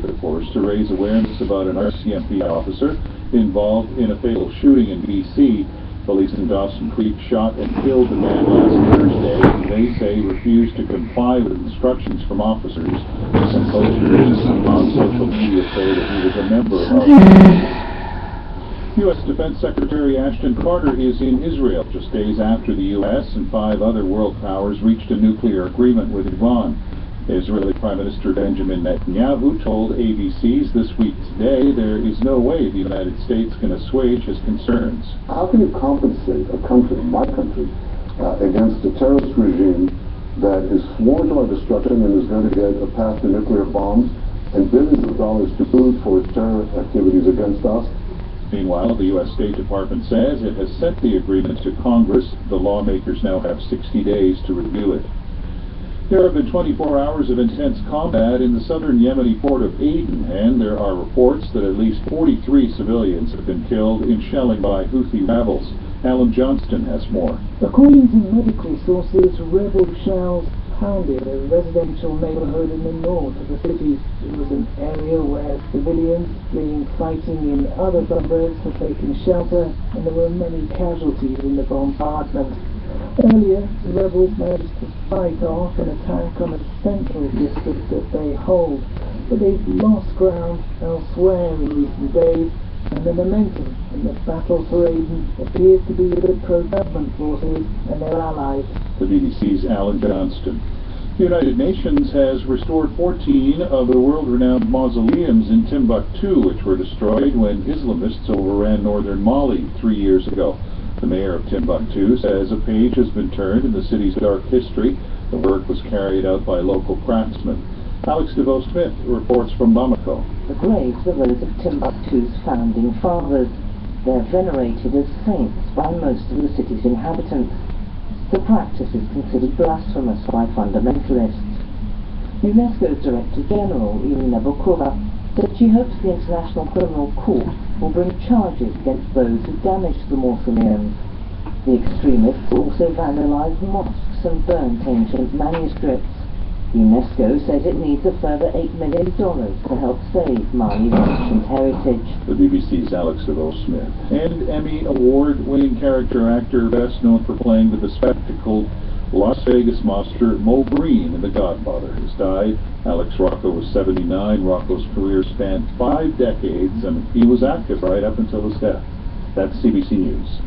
the force to raise awareness about an RCMP officer involved in a fatal shooting in BC. Police in Dawson Creek shot and killed the man last Thursday, who they say refused to comply with instructions from officers. Some posters on social media say that he was a member of U.S. Defense Secretary Ashton Carter is in Israel just days after the U.S. and 5 other world powers reached a nuclear agreement with Iran. Israeli Prime Minister Benjamin Netanyahu told ABC's This Week Today there is no way the United States can assuage his concerns. How can you compensate a country, my country, against a terrorist regime that is sworn to our destruction and is going to get a path to nuclear bombs and billions of dollars to boot for its terror activities against us? Meanwhile, the U.S. State Department says it has sent the agreement to Congress. The lawmakers now have 60 days to review it. There have been 24 hours of intense combat in the southern Yemeni port of Aden, and there are reports that at least 43 civilians have been killed in shelling by Houthi rebels. Alan Johnston has more. According to medical sources, rebel shells pounded a residential neighborhood in the north of the city. It was an area where civilians fleeing fighting in other suburbs had taken shelter, and there were many casualties in the bombardment. Earlier, the rebels managed to fight off an attack on a central district that they hold, but they've lost ground elsewhere in recent days, and the momentum in the battle for Aden appears to be with the pro-government forces and their allies. The BBC's Alan Johnston. The United Nations has restored 14 of the world-renowned mausoleums in Timbuktu, which were destroyed when Islamists overran northern Mali 3 years ago. The mayor of Timbuktu says a page has been turned in the city's dark history. The work was carried out by local craftsmen. Alex DeVoe-Smith reports from Bamako. The graves are those of Timbuktu's founding fathers. They're venerated as saints by most of the city's inhabitants. The practice is considered blasphemous by fundamentalists. UNESCO's Director General, Irina Bokova, said she hopes the International Criminal Court will bring charges against those who damaged the mausoleums. The extremists also vandalized mosques and burnt ancient manuscripts. UNESCO says it needs a further $8 million to help save Mali's ancient heritage. The BBC's Alex DeVoe-Smith. And Emmy Award-winning character actor best known for playing the bespectacled Las Vegas mobster Mo Breen in The Godfather has died. Alex Rocco was 79. Rocco's career spanned 5 decades, and he was active right up until his death. That's CBC News.